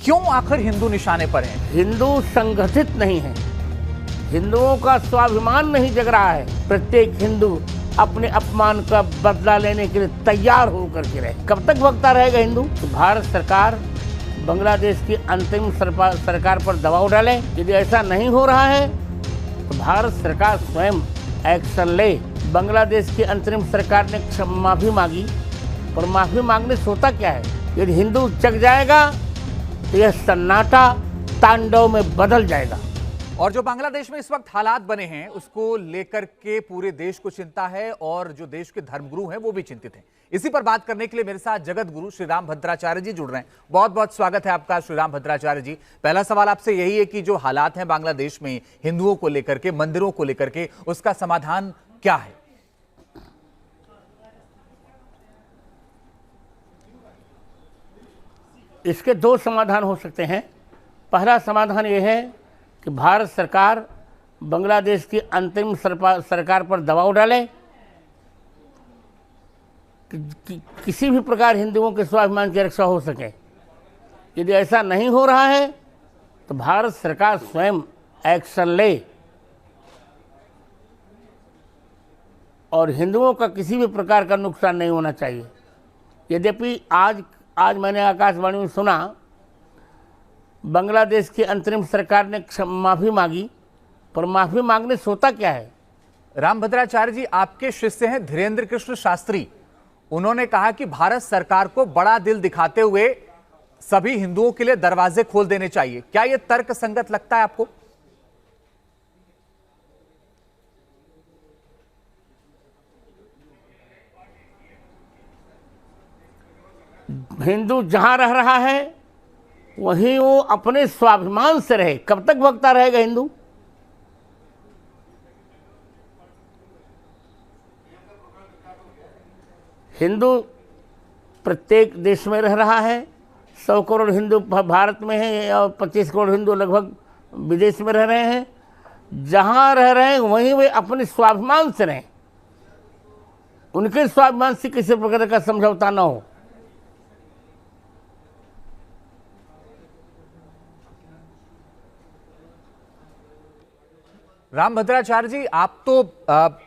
क्यों आखिर हिंदू निशाने पर हैं? हिंदू संगठित नहीं है, हिंदुओं का स्वाभिमान नहीं जग रहा है। प्रत्येक हिंदू अपने अपमान का बदला लेने के लिए तैयार होकर के रहे। कब तक भगता रहेगा हिंदू? तो भारत सरकार बांग्लादेश की अंतरिम सरकार पर दबाव डाले। यदि ऐसा नहीं हो रहा है तो भारत सरकार स्वयं एक्शन ले। बांग्लादेश की अंतरिम सरकार ने माफी मांगी, और माफी मांगने से होता क्या है? यदि हिंदू जग जाएगा तो यह सन्नाटा तांडव में बदल जाएगा। और जो बांग्लादेश में इस वक्त हालात बने हैं उसको लेकर के पूरे देश को चिंता है और जो देश के धर्मगुरु हैं वो भी चिंतित हैं। इसी पर बात करने के लिए मेरे साथ जगत गुरु श्री राम भद्राचार्य जी जुड़ रहे हैं। बहुत बहुत स्वागत है आपका श्री राम भद्राचार्य जी। पहला सवाल आपसे यही है कि जो हालात हैं बांग्लादेश में हिंदुओं को लेकर के, मंदिरों को लेकर के, उसका समाधान क्या है? इसके दो समाधान हो सकते हैं। पहला समाधान यह है कि भारत सरकार बांग्लादेश की अंतरिम सरकार पर दबाव डाले कि किसी भी प्रकार हिंदुओं के स्वाभिमान की रक्षा हो सके। यदि ऐसा नहीं हो रहा है तो भारत सरकार स्वयं एक्शन ले और हिंदुओं का किसी भी प्रकार का नुकसान नहीं होना चाहिए। यद्यपि आज मैंने आकाशवाणी में सुना बांग्लादेश की अंतरिम सरकार ने माफी मांगी, पर माफी मांगने से होता क्या है? राम भद्राचार्य जी, आपके शिष्य हैं धीरेन्द्र कृष्ण शास्त्री। उन्होंने कहा कि भारत सरकार को बड़ा दिल दिखाते हुए सभी हिंदुओं के लिए दरवाजे खोल देने चाहिए। क्या यह तर्क संगत लगता है आपको? हिंदू जहां रह रहा है वहीं वो अपने स्वाभिमान से रहे। कब तक भगता रहेगा हिंदू? हिंदू प्रत्येक देश में रह रहा है। 100 करोड़ हिंदू भारत में हैं और 25 करोड़ हिंदू लगभग विदेश में रह रहे हैं। जहां रह रहे हैं वहीं वे अपने स्वाभिमान से रहें, उनके स्वाभिमान से किसी प्रकार का समझौता न हो। राम भद्राचार्य जी, आप तो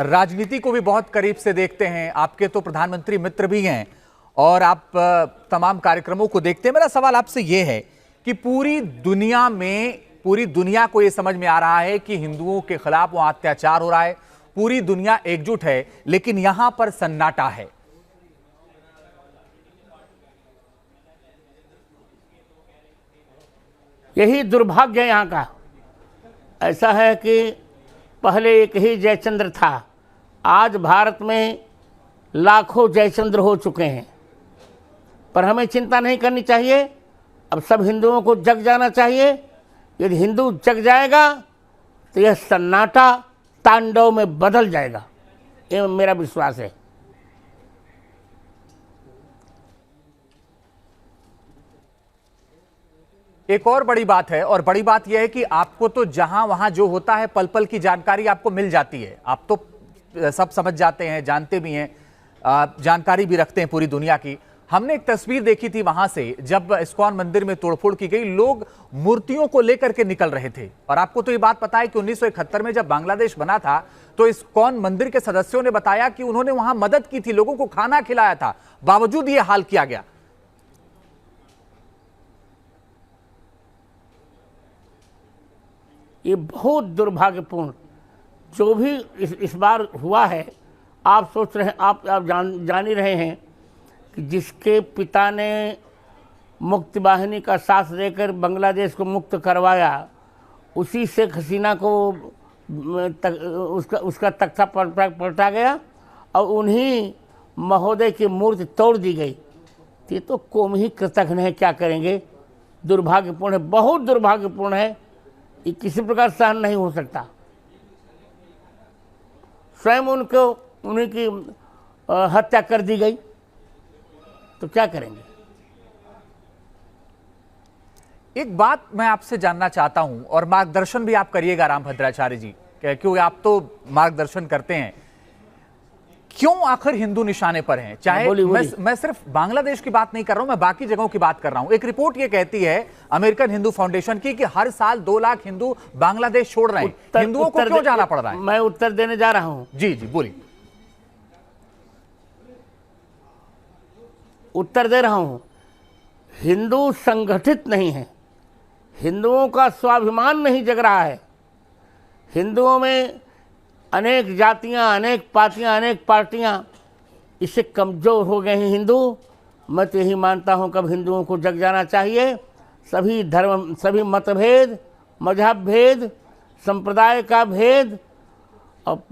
राजनीति को भी बहुत करीब से देखते हैं, आपके तो प्रधानमंत्री मित्र भी हैं और आप तमाम कार्यक्रमों को देखते हैं। मेरा सवाल आपसे यह है कि पूरी दुनिया को यह समझ में आ रहा है कि हिंदुओं के खिलाफ वहां अत्याचार हो रहा है, पूरी दुनिया एकजुट है, लेकिन यहां पर सन्नाटा है। यही दुर्भाग्य है यहाँ का। ऐसा है कि पहले एक ही जयचंद्र था, आज भारत में लाखों जयचंद्र हो चुके हैं। पर हमें चिंता नहीं करनी चाहिए, अब सब हिंदुओं को जग जाना चाहिए। यदि हिंदू जग जाएगा तो यह सन्नाटा तांडव में बदल जाएगा, ये मेरा विश्वास है। एक और बड़ी बात है, और बड़ी बात यह है कि आपको तो जहां वहां जो होता है पल पल की जानकारी आपको मिल जाती है। आप तो सब समझ जाते हैं, जानते भी हैं, जानकारी भी रखते हैं पूरी दुनिया की। हमने एक तस्वीर देखी थी वहां से, जब इस्कॉन मंदिर में तोड़फोड़ की गई, लोग मूर्तियों को लेकर के निकल रहे थे। और आपको तो ये बात पता है कि 1971 में जब बांग्लादेश बना था तो इस्कॉन मंदिर के सदस्यों ने बताया कि उन्होंने वहां मदद की थी, लोगों को खाना खिलाया था, बावजूद ये हाल किया गया। ये बहुत दुर्भाग्यपूर्ण जो भी इस बार हुआ है। आप सोच रहे हैं, आप जान ही रहे हैं कि जिसके पिता ने मुक्ति वाहिनी का साथ देकर बांग्लादेश को मुक्त करवाया, उसी शेख हसीना को उसका तख्ता पलटा गया और उन्हीं महोदय की मूर्ति तोड़ दी गई। ये तो कौम ही कृतघ्न है, क्या करेंगे। दुर्भाग्यपूर्ण है, बहुत दुर्भाग्यपूर्ण है। ये किसी प्रकार सहन नहीं हो सकता। स्वयं उन्हीं की हत्या कर दी गई, तो क्या करेंगे। एक बात मैं आपसे जानना चाहता हूं, और मार्गदर्शन भी आप करिएगा राम भद्राचार्य जी, क्योंकि आप तो मार्गदर्शन करते हैं। क्यों आखिर हिंदू निशाने पर हैं? चाहे मैं सिर्फ बांग्लादेश की बात नहीं कर रहा हूं, मैं बाकी जगहों की बात कर रहा हूं। एक रिपोर्ट ये कहती है अमेरिकन हिंदू फाउंडेशन की कि हर साल 2 लाख हिंदू बांग्लादेश छोड़ रहे हैं। हिंदुओं को क्यों जाना पड़ रहा है? मैं उत्तर देने जा रहा हूं। जी जी बोलिए। उत्तर दे रहा हूं। हिंदू संगठित नहीं है, हिंदुओं का स्वाभिमान नहीं जग रहा है। हिंदुओं में अनेक जातियां, अनेक पातियां, अनेक पार्टियां, इससे कमज़ोर हो गए हैं हिंदू। मैं तो यही मानता हूं कि अब हिंदुओं को जग जाना चाहिए। सभी धर्म, सभी मतभेद, मजहब भेद, संप्रदाय का भेद और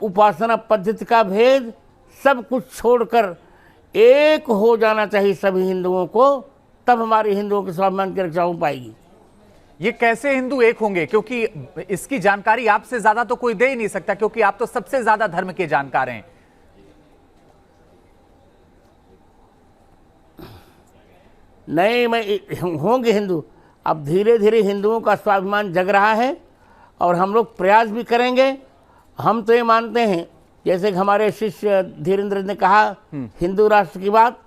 उपासना पद्धति का भेद, सब कुछ छोड़कर एक हो जाना चाहिए सभी हिंदुओं को। तब हमारे हिंदुओं के स्वाभिमान की रक्षा हो पाएगी। ये कैसे हिंदू एक होंगे? क्योंकि इसकी जानकारी आपसे ज्यादा तो कोई दे ही नहीं सकता, क्योंकि आप तो सबसे ज्यादा धर्म के जानकार हैं। नहीं, मैं होंगे हिंदू। अब धीरे धीरे हिंदुओं का स्वाभिमान जग रहा है और हम लोग प्रयास भी करेंगे। हम तो ये मानते हैं, जैसे कि हमारे शिष्य धीरेन्द्र ने कहा हिंदू राष्ट्र की बात,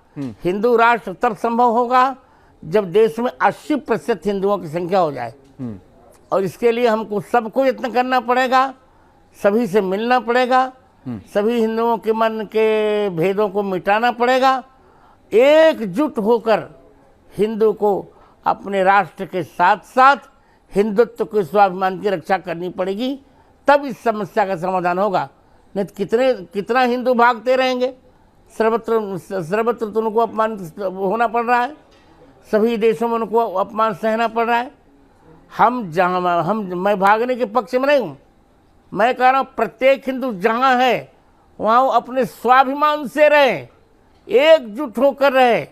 हिंदू राष्ट्र तब संभव होगा जब देश में 80% हिंदुओं की संख्या हो जाए। और इसके लिए हमको सबको यत्न करना पड़ेगा, सभी से मिलना पड़ेगा, सभी हिंदुओं के मन के भेदों को मिटाना पड़ेगा। एकजुट होकर हिंदू को अपने राष्ट्र के साथ साथ हिंदुत्व के स्वाभिमान की रक्षा करनी पड़ेगी, तब इस समस्या का समाधान होगा। नहीं तो कितना हिंदू भागते रहेंगे, सर्वत्र तो उनको अपमान होना पड़ रहा है, सभी देशों में उनको अपमान सहना पड़ रहा है। मैं भागने के पक्ष में नहीं हूँ। मैं कह रहा हूँ प्रत्येक हिंदू जहाँ है वहाँ वो अपने स्वाभिमान से रहे, एकजुट होकर रहे,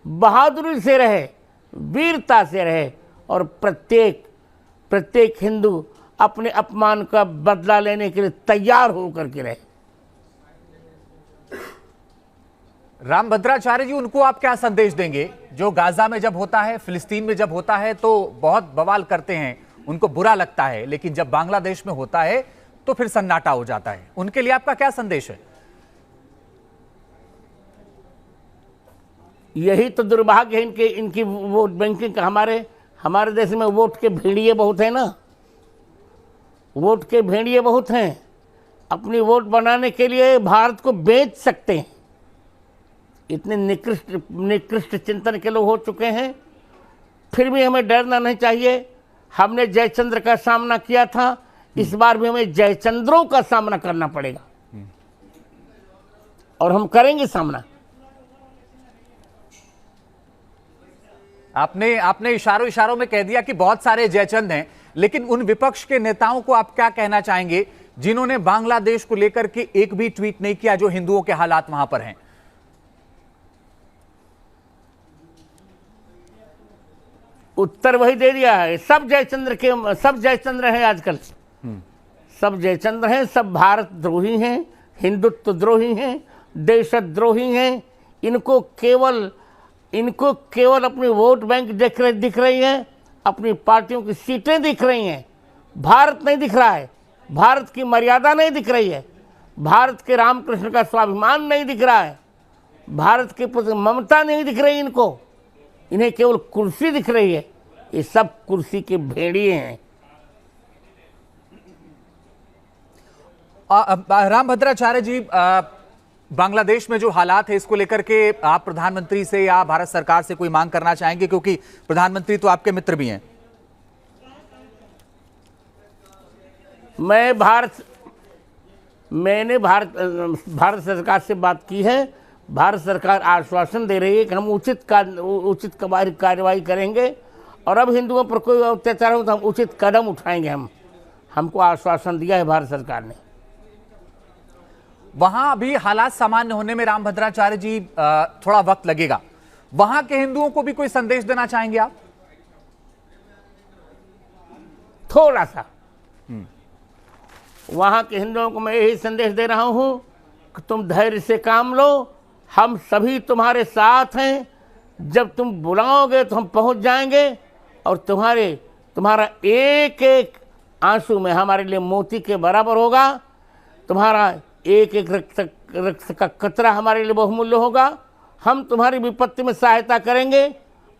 बहादुरी से रहे, वीरता से रहे और प्रत्येक हिंदू अपने अपमान का बदला लेने के लिए तैयार होकर के रहे। रामभद्राचार्य जी, उनको आप क्या संदेश देंगे जो गाजा में जब होता है, फिलिस्तीन में जब होता है तो बहुत बवाल करते हैं, उनको बुरा लगता है, लेकिन जब बांग्लादेश में होता है तो फिर सन्नाटा हो जाता है? उनके लिए आपका क्या संदेश है? यही तो दुर्भाग्य है इनकी वोट बैंकिंग का। हमारे देश में वोट के भेड़िए बहुत हैं ना, वोट के भेड़िए बहुत हैं। अपनी वोट बनाने के लिए भारत को बेच सकते हैं। इतने निकृष्ट चिंतन के लोग हो चुके हैं। फिर भी हमें डरना नहीं चाहिए। हमने जयचंद्र का सामना किया था, इस बार भी हमें जयचंद्रों का सामना करना पड़ेगा और हम करेंगे सामना। आपने इशारों में कह दिया कि बहुत सारे जयचंद हैं, लेकिन उन विपक्ष के नेताओं को आप क्या कहना चाहेंगे जिन्होंने बांग्लादेश को लेकर के एक भी ट्वीट नहीं किया जो हिंदुओं के हालात वहां पर हैं? उत्तर वही दे दिया है। सब जयचंद्र हैं आजकल, सब जयचंद्र हैं, सब भारत द्रोही हैं, हिंदुत्व द्रोही हैं, देशद्रोही हैं। इनको केवल अपनी वोट बैंक दिख रही है, अपनी पार्टियों की सीटें दिख रही हैं। भारत नहीं दिख रहा है, भारत की मर्यादा नहीं दिख रही है, भारत के रामकृष्ण का स्वाभिमान नहीं दिख रहा है, भारत के प्रति ममता नहीं दिख रही इनको। इन्हें केवल कुर्सी दिख रही है। ये सब कुर्सी के भेड़िए हैं। रामभद्राचार्य जी, बांग्लादेश में जो हालात है इसको लेकर के आप प्रधानमंत्री से या भारत सरकार से कोई मांग करना चाहेंगे? क्योंकि प्रधानमंत्री तो आपके मित्र भी हैं। मैंने भारत सरकार से बात की है। भारत सरकार आश्वासन दे रही है कि हम उचित कार्रवाई करेंगे और अब हिंदुओं पर कोई अत्याचार हो तो हम उचित कदम उठाएंगे। हमको आश्वासन दिया है भारत सरकार ने। वहां अभी हालात सामान्य होने में रामभद्राचार्य जी थोड़ा वक्त लगेगा। वहां के हिंदुओं को भी कोई संदेश देना चाहेंगे आप? थोड़ा सा। वहां के हिंदुओं को मैं यही संदेश दे रहा हूं कि तुम धैर्य से काम लो, हम सभी तुम्हारे साथ हैं। जब तुम बुलाओगे तो हम पहुंच जाएंगे और तुम्हारा एक एक आंसू में हमारे लिए मोती के बराबर होगा। तुम्हारा एक एक रक्त का कतरा हमारे लिए बहुमूल्य होगा। हम तुम्हारी विपत्ति में सहायता करेंगे,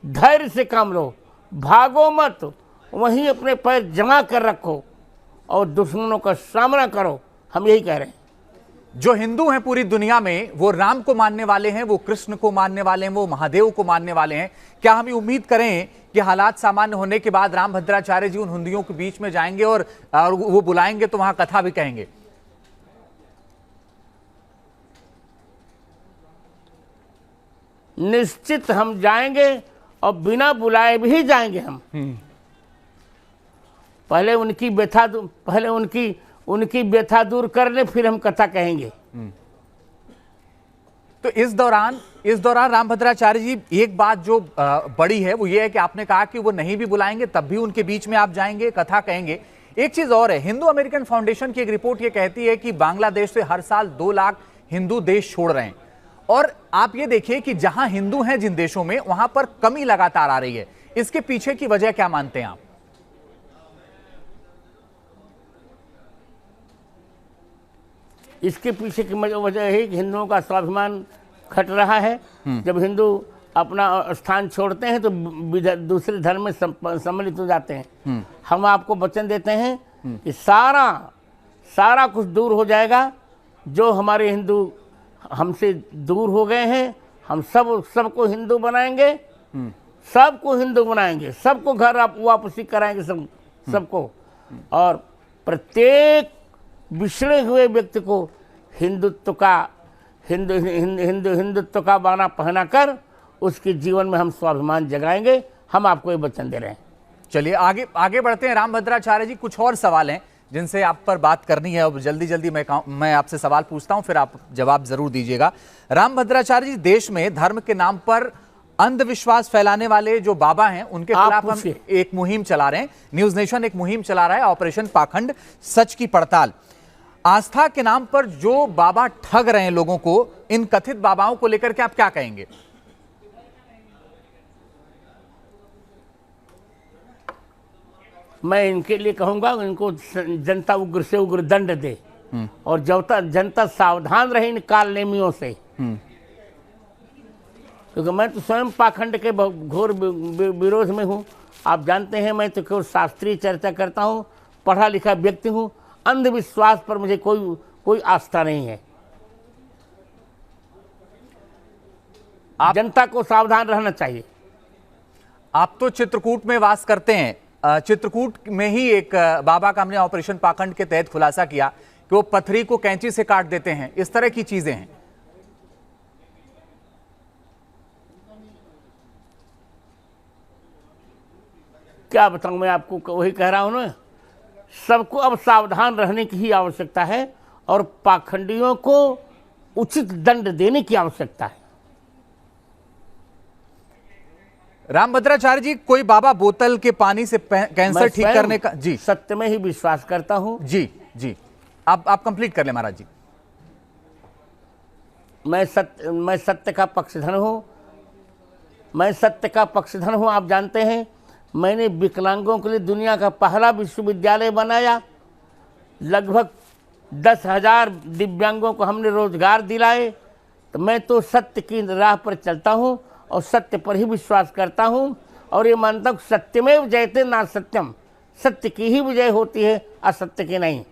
धैर्य से काम लो, भागो मत, वहीं अपने पैर जमा कर रखो और दुश्मनों का सामना करो। हम यही कह रहे हैं। जो हिंदू हैं पूरी दुनिया में, वो राम को मानने वाले हैं, वो कृष्ण को मानने वाले हैं, वो महादेव को मानने वाले हैं। क्या हम ये उम्मीद करें कि हालात सामान्य होने के बाद रामभद्राचार्य जी उन हिंदुओं के बीच में जाएंगे और वो बुलाएंगे तो वहां कथा भी कहेंगे? निश्चित हम जाएंगे और बिना बुलाए भी जाएंगे। हम पहले उनकी व्यथा दूर कर ले, फिर हम कथा कहेंगे। तो इस दौरान रामभद्राचार्य जी एक बात जो बड़ी है वो ये है कि आपने कहा कि वो नहीं भी बुलाएंगे तब भी उनके बीच में आप जाएंगे, कथा कहेंगे। एक चीज और है, हिंदू अमेरिकन फाउंडेशन की एक रिपोर्ट ये कहती है कि बांग्लादेश से हर साल 2 लाख हिंदू देश छोड़ रहे हैं। और आप ये देखिए कि जहां हिंदू हैं जिन देशों में, वहां पर कमी लगातार आ रही है। इसके पीछे की वजह क्या मानते हैं आप? इसके पीछे की वजह है कि हिंदुओं का स्वाभिमान घट रहा है। जब हिंदू अपना स्थान छोड़ते हैं तो दूसरे धर्म में सम्मिलित हो जाते हैं। हम आपको वचन देते हैं कि सारा कुछ दूर हो जाएगा। जो हमारे हिंदू हमसे दूर हो गए हैं, हम सबको हिंदू बनाएंगे, सबको हिंदू बनाएंगे, सबको घर वापसी कराएंगे, सबको। और प्रत्येक बिछड़े हुए व्यक्ति को हिंदुत्व का बाना पहनाकर उसके जीवन में हम स्वाभिमान जगाएंगे। हम आपको ये वचन दे रहे हैं। चलिए आगे बढ़ते हैं। रामभद्राचार्य जी, कुछ और सवाल हैं जिनसे आप पर बात करनी है। अब जल्दी मैं आपसे सवाल पूछता हूं, फिर आप जवाब जरूर दीजिएगा। रामभद्राचार्य जी, देश में धर्म के नाम पर अंधविश्वास फैलाने वाले जो बाबा हैं उनके खिलाफ हम एक मुहिम चला रहे हैं। न्यूज नेशन एक मुहिम चला रहा है, ऑपरेशन पाखंड, सच की पड़ताल। आस्था के नाम पर जो बाबा ठग रहे हैं लोगों को, इन कथित बाबाओं को लेकर के आप क्या कहेंगे? मैं इनके लिए कहूंगा, इनको जनता उग्र से उग्र दंड दे और जनता सावधान रहे इन काल नेमियों से। क्योंकि मैं तो स्वयं पाखंड के घोर विरोध में हूं। आप जानते हैं, मैं तो केवल शास्त्रीय चर्चा करता हूं, पढ़ा लिखा व्यक्ति हूं। अंधविश्वास पर मुझे कोई आस्था नहीं है। जनता को सावधान रहना चाहिए। आप तो चित्रकूट में वास करते हैं। चित्रकूट में ही एक बाबा का हमने ऑपरेशन पाखंड के तहत खुलासा किया कि वो पथरी को कैंची से काट देते हैं। इस तरह की चीजें हैं। क्या बताऊं, मैं आपको वही कह रहा हूं ना, सबको अब सावधान रहने की ही आवश्यकता है और पाखंडियों को उचित दंड देने की आवश्यकता है। रामभद्राचार्य जी, कोई बाबा बोतल के पानी से कैंसर ठीक करने का जी सत्य में ही विश्वास करता हूं। जी आप कंप्लीट कर ले महाराज जी। मैं सत्य का पक्षधर हूं। आप जानते हैं, मैंने विकलांगों के लिए दुनिया का पहला विश्वविद्यालय बनाया। लगभग 10,000 दिव्यांगों को हमने रोजगार दिलाए। तो मैं तो सत्य की राह पर चलता हूं और सत्य पर ही विश्वास करता हूं और ये मानता हूं सत्यमेव जयते ना सत्यम, सत्य की ही विजय होती है, असत्य की नहीं।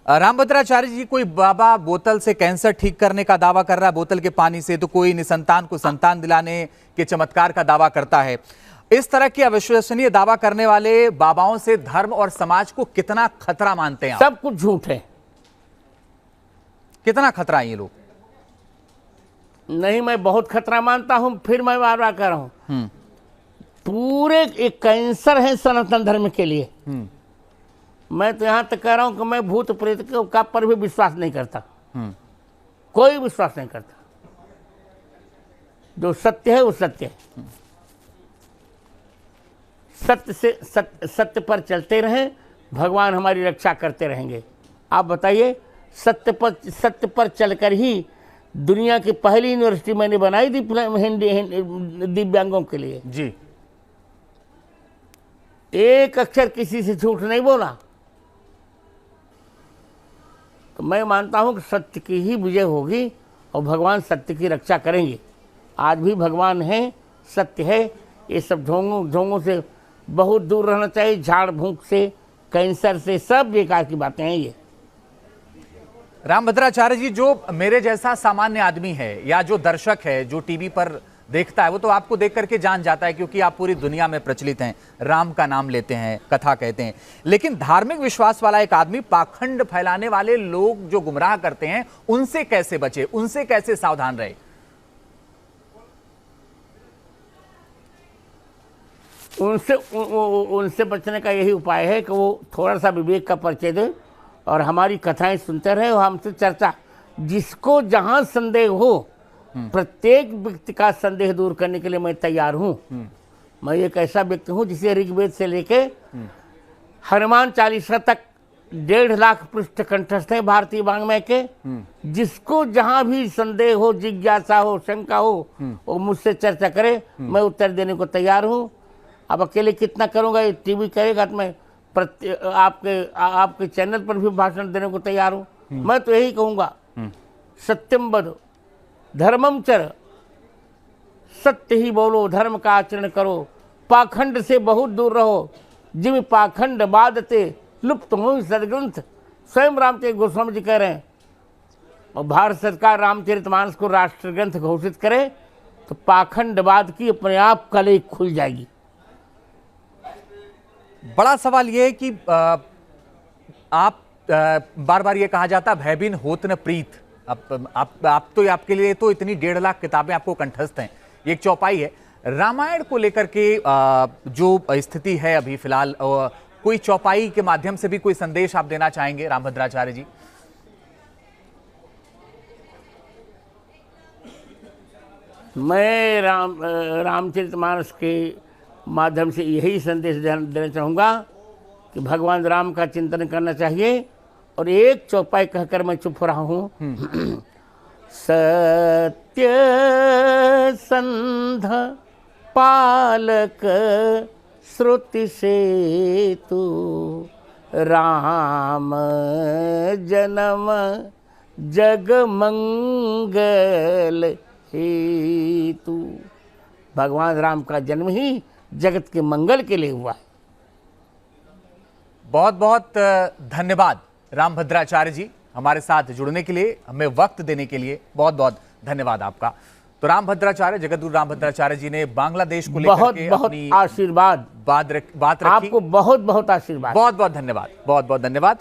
रामभद्राचार्य जी, कोई बाबा बोतल से कैंसर ठीक करने का दावा कर रहा है बोतल के पानी से, तो कोई निसंतान को संतान दिलाने के चमत्कार का दावा करता है। इस तरह की अविश्वसनीय दावा करने वाले बाबाओं से धर्म और समाज को कितना खतरा मानते हैं आप? सब कुछ झूठ है। कितना खतरा है ये लोग? नहीं, मैं बहुत खतरा मानता हूं। फिर मैं बार बार कह रहा हूं, पूरे एक कैंसर है सनातन धर्म के लिए। मैं तो यहां तक कह रहा हूं कि मैं भूत प्रेत का पर भी विश्वास नहीं करता। कोई विश्वास नहीं करता। जो सत्य है वो सत्य है। सत्य पर चलते रहें, भगवान हमारी रक्षा करते रहेंगे। आप बताइए, सत्य पर चलकर ही दुनिया की पहली यूनिवर्सिटी मैंने बनाई थी दिव्यांगों के लिए। जी, एक अक्षर किसी से झूठ नहीं बोला। तो तो मैं मानता हूँ कि सत्य की ही विजय होगी और भगवान सत्य की रक्षा करेंगे। आज भी भगवान है, सत्य है। ये सब ढोंगों से बहुत दूर रहना चाहिए, झाड़ फूंक से, कैंसर से, सब बेकार की बातें हैं ये। रामभद्राचार्य जी, जो मेरे जैसा सामान्य आदमी है या जो दर्शक है, जो टीवी पर देखता है, वो तो आपको देख करके जान जाता है, क्योंकि आप पूरी दुनिया में प्रचलित हैं, राम का नाम लेते हैं, कथा कहते हैं। लेकिन धार्मिक विश्वास वाला एक आदमी पाखंड फैलाने वाले लोग जो गुमराह करते हैं, उनसे कैसे बचे, उनसे कैसे सावधान रहे? उनसे बचने का यही उपाय है कि वो थोड़ा सा विवेक का परिचय दें और हमारी कथाएं सुनते रहे और हमसे चर्चा, जिसको जहां संदेह हो, प्रत्येक व्यक्ति का संदेह दूर करने के लिए मैं तैयार हूं। मैं एक ऐसा व्यक्ति हूं जिसे ऋग्वेद से लेके हनुमान चालीसा तक 1.5 लाख पृष्ठ कंठस्थ है भारतीय वाङ्मय के। जिसको जहां भी संदेह हो, जिज्ञासा हो, शंका हो, वो मुझसे चर्चा करे, मैं उत्तर देने को तैयार हूं। अब अकेले कितना करूंगा, ये टीवी करेगा तो मैं आपके चैनल पर भी भाषण देने को तैयार हूं। मैं तो यही कहूंगा, सत्यम वद धर्मम चर, सत्य ही बोलो, धर्म का आचरण करो, पाखंड से बहुत दूर रहो, जिम पाखंड बादते लुप्त हो सदग्रंथ। स्वयं रामचरित गोस्वामी जी कह रहे हैं। और भारत सरकार रामचरितमानस को राष्ट्र ग्रंथ घोषित करे तो पाखंडवाद की अपने आप कलई खुल जाएगी। बड़ा सवाल यह है कि आप बार बार ये कहा जाता, भयबिन होत न प्रीत। आप तो, आपके लिए तो इतनी 1.5 लाख किताबें आपको कंठस्थ हैं, ये एक चौपाई है। रामायण को लेकर के जो स्थिति है अभी फिलहाल, कोई चौपाई के माध्यम से भी कोई संदेश आप देना चाहेंगे रामभद्राचार्य जी? मैं रामचरितमानस के माध्यम से यही संदेश देना चाहूँगा कि भगवान राम का चिंतन करना चाहिए। और एक चौपाई कहकर मैं चुप हो रहा हूँ। सत्य संध पालक श्रुति से तू, राम जन्म जग मंगल हेतु। भगवान राम का जन्म ही जगत के मंगल के लिए हुआ है। बहुत बहुत धन्यवाद रामभद्राचार्य जी, हमारे साथ जुड़ने के लिए, हमें वक्त देने के लिए बहुत बहुत धन्यवाद आपका। तो रामभद्राचार्य, जगतगुरु रामभद्राचार्य जी ने बांग्लादेश को लेकर के अपनी आशीर्वाद बात रखी। आपको बहुत बहुत आशीर्वाद। बहुत बहुत धन्यवाद, बहुत बहुत धन्यवाद।